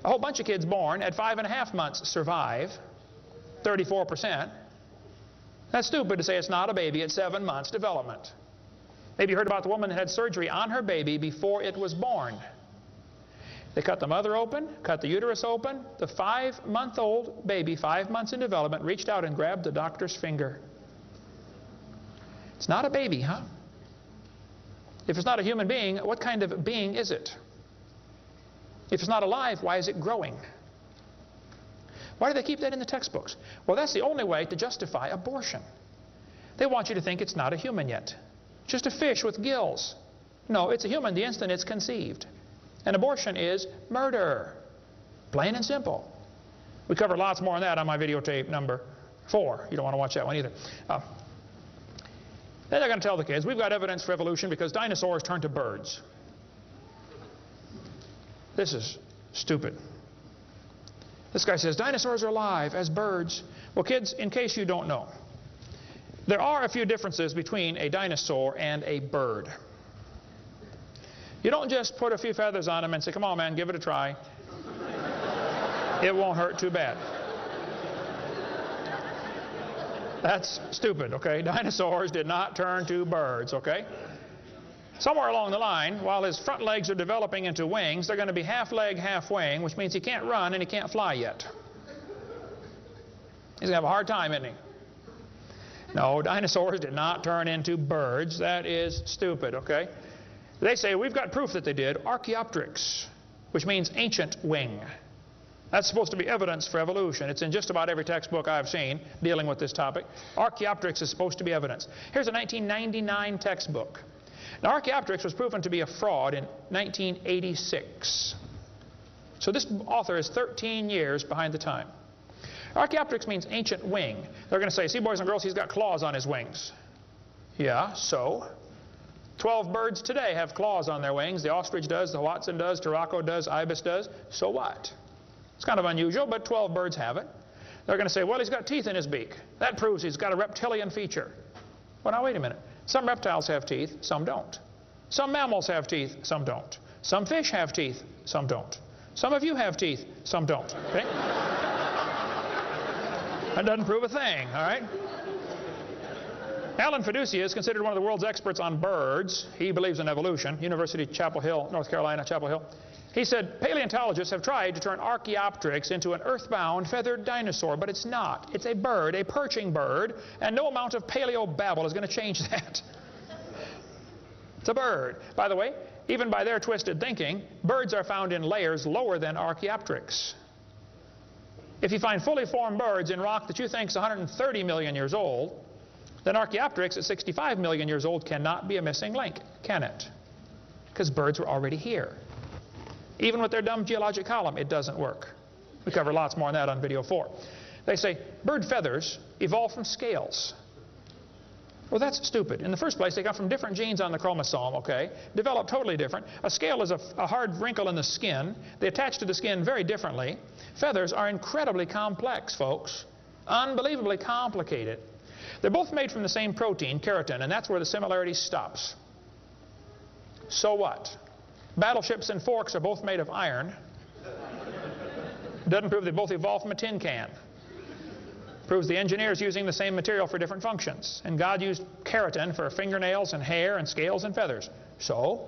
A whole bunch of kids born at 5.5 months survive, 34%. That's stupid to say it's not a baby at 7 months development. Maybe you heard about the woman that had surgery on her baby before it was born. They cut the mother open, cut the uterus open. The 5-month-old baby, 5 months in development, reached out and grabbed the doctor's finger. It's not a baby, huh? If it's not a human being, what kind of being is it? If it's not alive, why is it growing? Why do they keep that in the textbooks? Well, that's the only way to justify abortion. They want you to think it's not a human yet. Just a fish with gills. No, it's a human the instant it's conceived. And abortion is murder. Plain and simple. We cover lots more on that on my videotape number 4. You don't want to watch that one either. Then they're going to tell the kids, we've got evidence for evolution because dinosaurs turned to birds. This is stupid. This guy says, dinosaurs are alive as birds. Well, kids, in case you don't know, there are a few differences between a dinosaur and a bird. You don't just put a few feathers on them and say, come on, man, give it a try. It won't hurt too bad. That's stupid, okay? Dinosaurs did not turn to birds, okay? Somewhere along the line, while his front legs are developing into wings, they're going to be half leg, half wing, which means he can't run and he can't fly yet. He's going to have a hard time, isn't he? No, dinosaurs did not turn into birds. That is stupid, okay? They say, we've got proof that they did. Archaeopteryx, which means ancient wing. That's supposed to be evidence for evolution. It's in just about every textbook I've seen dealing with this topic. Archaeopteryx is supposed to be evidence. Here's a 1999 textbook. Now, Archaeopteryx was proven to be a fraud in 1986. So this author is 13 years behind the time. Archaeopteryx means ancient wing. They're going to say, see, boys and girls, he's got claws on his wings. Yeah, so? 12 birds today have claws on their wings. The ostrich does, the Watson does, Turako does, ibis does. So what? It's kind of unusual, but 12 birds have it. They're going to say, well, he's got teeth in his beak. That proves he's got a reptilian feature. Well, now, wait a minute. Some reptiles have teeth, some don't. Some mammals have teeth, some don't. Some fish have teeth, some don't. Some of you have teeth, some don't. Okay? That doesn't prove a thing, all right? Alan Fiducia is considered one of the world's experts on birds. He believes in evolution. University of Chapel Hill, North Carolina, Chapel Hill. He said, paleontologists have tried to turn Archaeopteryx into an earthbound feathered dinosaur, but it's not. It's a bird, a perching bird, and no amount of paleo-babble is going to change that. It's a bird. By the way, even by their twisted thinking, birds are found in layers lower than Archaeopteryx. If you find fully formed birds in rock that you think is 130 million years old, then Archaeopteryx at 65 million years old cannot be a missing link, can it? Because birds were already here. Even with their dumb geologic column, it doesn't work. We cover lots more on that on video 4. They say bird feathers evolved from scales. Well, that's stupid. In the first place, they come from different genes on the chromosome, okay? Developed totally different. A scale is a hard wrinkle in the skin. They attach to the skin very differently. Feathers are incredibly complex, folks. Unbelievably complicated. They're both made from the same protein, keratin, and that's where the similarity stops. So what? Battleships and forks are both made of iron. Doesn't prove they both evolved from a tin can. Proves the engineers using the same material for different functions. And God used keratin for fingernails and hair and scales and feathers. So,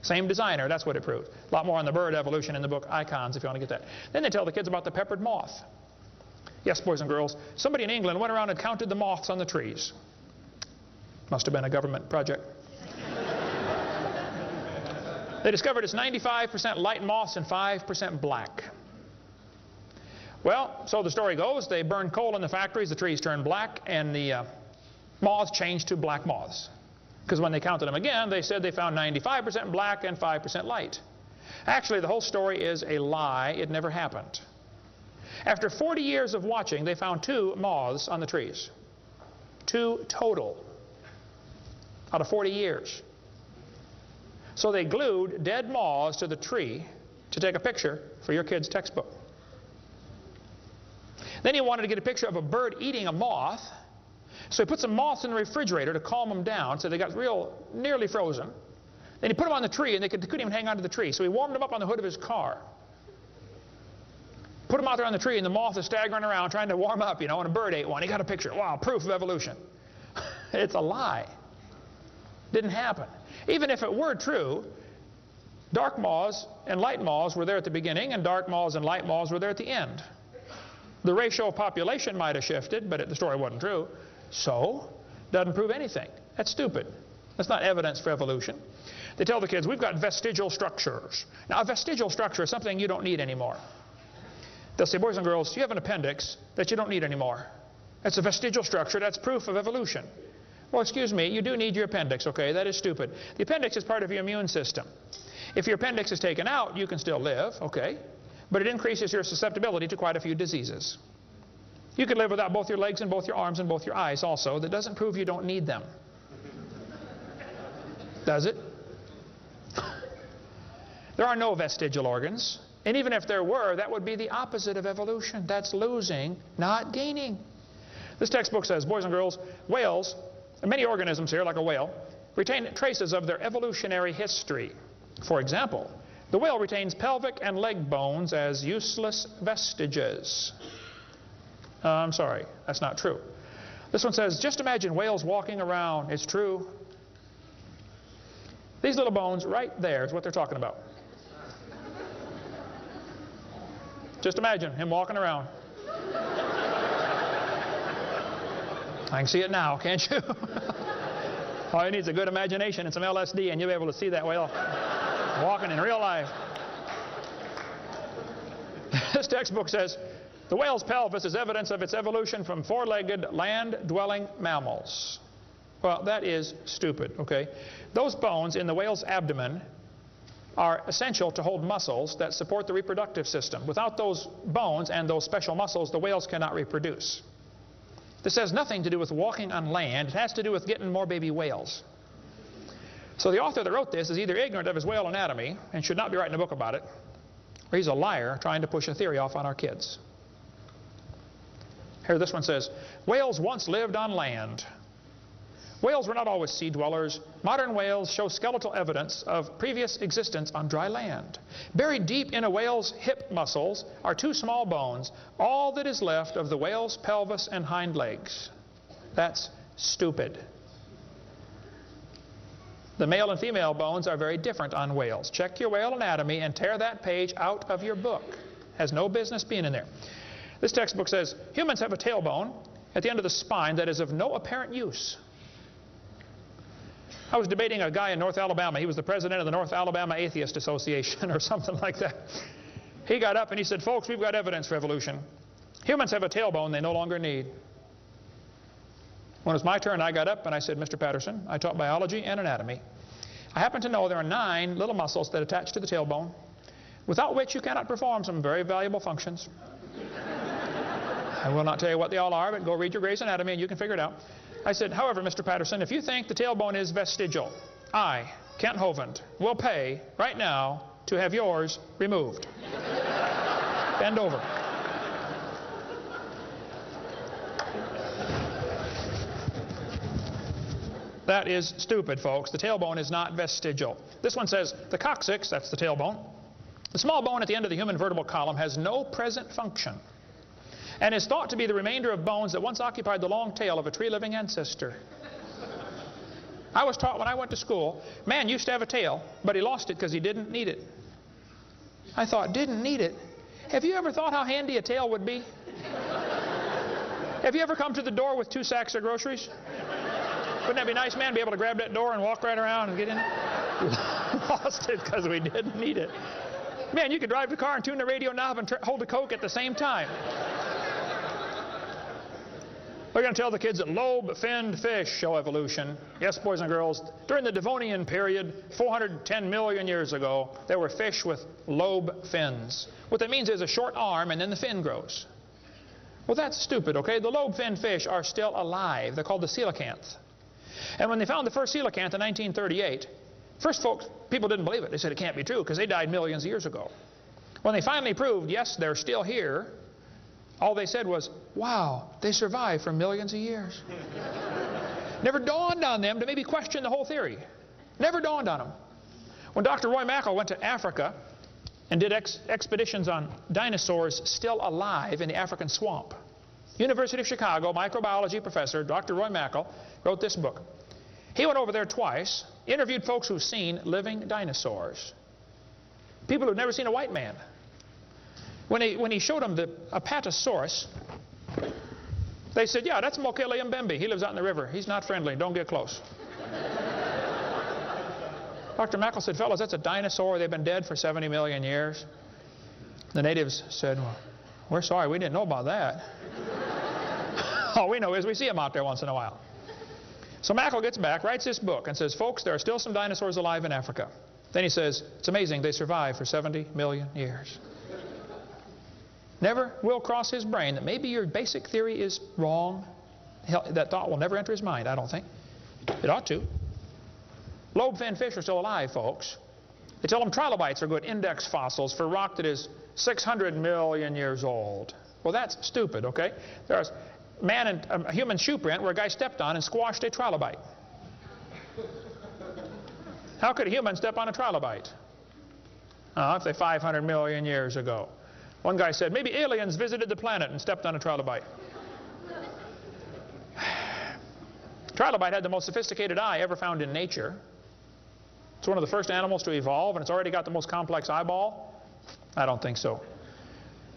same designer, that's what it proves. A lot more on the bird evolution in the book Icons if you want to get that. Then they tell the kids about the peppered moth. Yes, boys and girls, somebody in England went around and counted the moths on the trees. Must have been a government project. They discovered it's 95% light moths and 5% black. Well, so the story goes, they burn coal in the factories, the trees turn black, and the moths changed to black moths. Because when they counted them again, they said they found 95% black and 5% light. Actually, the whole story is a lie. It never happened. After 40 years of watching, they found 2 moths on the trees. 2 total out of 40 years. So they glued dead moths to the tree to take a picture for your kid's textbook. Then he wanted to get a picture of a bird eating a moth. So he put some moths in the refrigerator to calm them down so they got nearly frozen. Then he put them on the tree and they couldn't even hang on to the tree. So he warmed them up on the hood of his car. Put them out there on the tree, and the moth is staggering around trying to warm up, you know, and a bird ate one. He got a picture. Wow, proof of evolution. It's a lie. Didn't happen. Even if it were true, dark moths and light moths were there at the beginning, and dark moths and light moths were there at the end. The ratio of population might have shifted, but the story wasn't true. So, doesn't prove anything. That's stupid. That's not evidence for evolution. They tell the kids, we've got vestigial structures. Now, a vestigial structure is something you don't need anymore. They'll say, boys and girls, you have an appendix that you don't need anymore. That's a vestigial structure. That's proof of evolution. Well, excuse me, you do need your appendix, okay? That is stupid. The appendix is part of your immune system. If your appendix is taken out, you can still live, okay? But it increases your susceptibility to quite a few diseases. You could live without both your legs and both your arms and both your eyes also. That doesn't prove you don't need them. Does it? There are no vestigial organs. And even if there were, that would be the opposite of evolution. That's losing, not gaining. This textbook says, boys and girls, whales, and many organisms here, like a whale, retain traces of their evolutionary history. For example, the whale retains pelvic and leg bones as useless vestiges. I'm sorry, that's not true. This one says, just imagine whales walking around. It's true. These little bones right there is what they're talking about. Just imagine him walking around. I can see it now, can't you? All you need is a good imagination and some LSD, and you'll be able to see that whale walking in real life. This textbook says, the whale's pelvis is evidence of its evolution from four-legged, land-dwelling mammals. Well, that is stupid, okay? Those bones in the whale's abdomen are essential to hold muscles that support the reproductive system. Without those bones and those special muscles, the whales cannot reproduce. This has nothing to do with walking on land. It has to do with getting more baby whales. So the author that wrote this is either ignorant of his whale anatomy and should not be writing a book about it, or he's a liar trying to push a theory off on our kids. Here, this one says, whales once lived on land. Whales were not always sea dwellers. Modern whales show skeletal evidence of previous existence on dry land. Buried deep in a whale's hip muscles are two small bones, all that is left of the whale's pelvis and hind legs. That's stupid. The male and female bones are very different on whales. Check your whale anatomy and tear that page out of your book. Has no business being in there. This textbook says, humans have a tailbone at the end of the spine that is of no apparent use. I was debating a guy in North Alabama. He was the president of the North Alabama Atheist Association or something like that. He got up and he said, folks, we've got evidence for evolution. Humans have a tailbone they no longer need. When it was my turn, I got up and I said, Mr. Patterson, I taught biology and anatomy. I happen to know there are 9 little muscles that attach to the tailbone, without which you cannot perform some very valuable functions. I will not tell you what they all are, but go read your Gray's Anatomy and you can figure it out. I said, however, Mr. Patterson, if you think the tailbone is vestigial, I, Kent Hovind, will pay right now to have yours removed. Bend over. That is stupid, folks. The tailbone is not vestigial. This one says, the coccyx, that's the tailbone, the small bone at the end of the human vertebral column, has no present function and is thought to be the remainder of bones that once occupied the long tail of a tree-living ancestor. I was taught when I went to school, man used to have a tail, but he lost it because he didn't need it. I thought, didn't need it? Have you ever thought how handy a tail would be? Have you ever come to the door with 2 sacks of groceries? Wouldn't that be nice, man, to be able to grab that door and walk right around and get in? Lost it because we didn't need it. Man, you could drive the car and tune the radio knob and hold a Coke at the same time. We're going to tell the kids that lobe-finned fish show evolution. Yes, boys and girls, during the Devonian period, 410 million years ago, there were fish with lobe fins. What that means is a short arm and then the fin grows. Well, that's stupid, okay? The lobe-finned fish are still alive. They're called the coelacanth. And when they found the first coelacanth in 1938, first people didn't believe it. They said it can't be true because they died millions of years ago. When they finally proved, yes, they're still here, all they said was, wow, they survived for millions of years. Never dawned on them to maybe question the whole theory. Never dawned on them. When Dr. Roy Mackal went to Africa and did expeditions on dinosaurs still alive in the African swamp. University of Chicago microbiology professor Dr. Roy Mackal wrote this book. He went over there twice, interviewed folks who've seen living dinosaurs. People who've never seen a white man. When he showed them the Apatosaurus, they said, yeah, that's Mokele Mbembe. He lives out in the river. He's not friendly. Don't get close. Dr. Mackal said, fellows, that's a dinosaur. They've been dead for 70 million years. The natives said, well, we're sorry. We didn't know about that. All we know is we see them out there once in a while. So Mackal gets back, writes this book, and says, folks, there are still some dinosaurs alive in Africa. Then he says, it's amazing they survived for 70 million years. Never will cross his brain that maybe your basic theory is wrong. That thought will never enter his mind, I don't think. It ought to. Lobe-finned fish are still alive, folks. They tell them trilobites are good index fossils for rock that is 600 million years old. Well, that's stupid, okay? There's a human shoe print where a guy stepped on and squashed a trilobite. How could a human step on a trilobite? If they're 500 million years ago. One guy said, maybe aliens visited the planet and stepped on a trilobite. Trilobite had the most sophisticated eye ever found in nature. It's one of the first animals to evolve, and it's already got the most complex eyeball. I don't think so.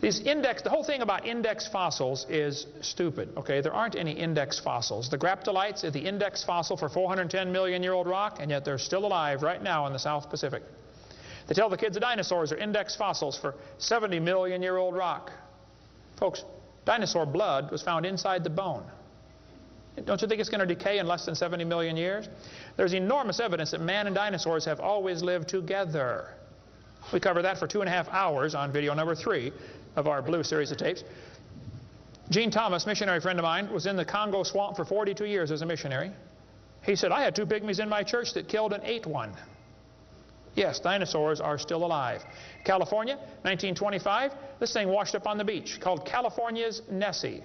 The whole thing about index fossils is stupid, okay? There aren't any index fossils. The graptolites are the index fossil for 410 million year old rock, and yet they're still alive right now in the South Pacific. They tell the kids the dinosaurs are index fossils for 70 million year old rock. Folks, dinosaur blood was found inside the bone. Don't you think it's going to decay in less than 70 million years? There's enormous evidence that man and dinosaurs have always lived together. We covered that for 2.5 hours on video number 3 of our Blue series of tapes. Gene Thomas, missionary friend of mine, was in the Congo swamp for 42 years as a missionary. He said, I had 2 pygmies in my church that killed and ate one. Yes, dinosaurs are still alive. California, 1925, this thing washed up on the beach called California's Nessie.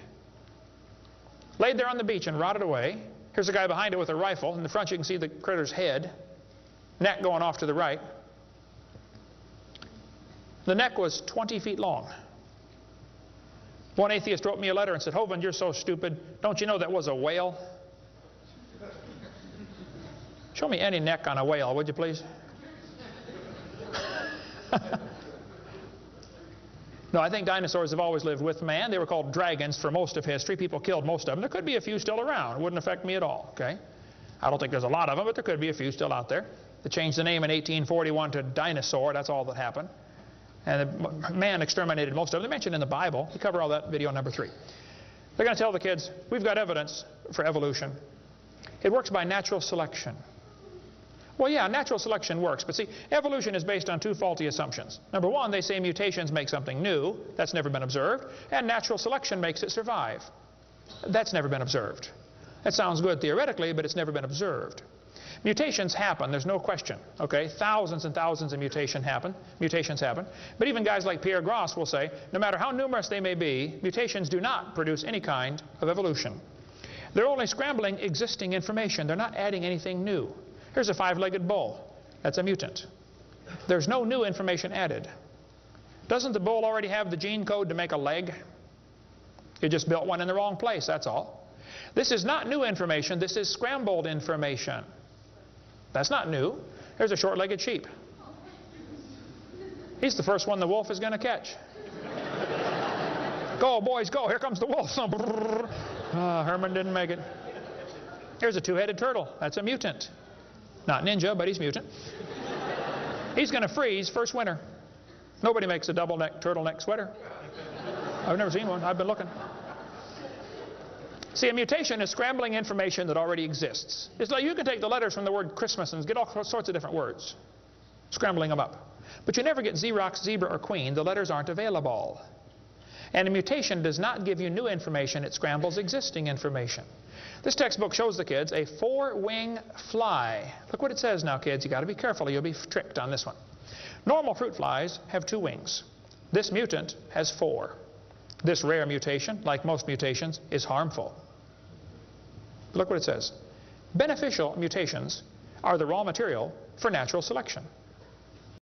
Laid there on the beach and rotted away. Here's a guy behind it with a rifle. In the front you can see the critter's head. Neck going off to the right. The neck was 20 feet long. One atheist wrote me a letter and said, Hovind, you're so stupid. Don't you know that was a whale? Show me any neck on a whale, would you please? No, I think dinosaurs have always lived with man. They were called dragons for most of history. People killed most of them. There could be a few still around. It wouldn't affect me at all, okay? I don't think there's a lot of them, but there could be a few still out there. They changed the name in 1841 to dinosaur. That's all that happened. And man exterminated most of them. They're mentioned in the Bible. We cover all that in video number 3. They're going to tell the kids, we've got evidence for evolution. It works by natural selection. Well, yeah, natural selection works, but see, evolution is based on 2 faulty assumptions. Number 1, they say mutations make something new. That's never been observed. And natural selection makes it survive. That's never been observed. That sounds good theoretically, but it's never been observed. Mutations happen, there's no question, okay? Thousands and thousands of mutations happen. But even guys like Pierre Gross will say, no matter how numerous they may be, mutations do not produce any kind of evolution. They're only scrambling existing information. They're not adding anything new. Here's a 5-legged bull. That's a mutant. There's no new information added. Doesn't the bull already have the gene code to make a leg? You just built one in the wrong place, that's all. This is not new information. This is scrambled information. That's not new. Here's a short-legged sheep. He's the first one the wolf is going to catch. Go, boys, go. Here comes the wolf. Herman didn't make it. Here's a 2-headed turtle. That's a mutant. Not ninja, but he's mutant. He's going to freeze first winter. Nobody makes a double-neck turtleneck sweater. I've never seen one. I've been looking. See, a mutation is scrambling information that already exists. It's like you can take the letters from the word Christmas and get all sorts of different words, scrambling them up. But you never get Xerox, zebra, or queen. The letters aren't available. And a mutation does not give you new information. It scrambles existing information. This textbook shows the kids a 4-wing fly. Look what it says now, kids. You've got to be careful or you'll be tricked on this one. Normal fruit flies have 2 wings. This mutant has 4. This rare mutation, like most mutations, is harmful. Look what it says. Beneficial mutations are the raw material for natural selection.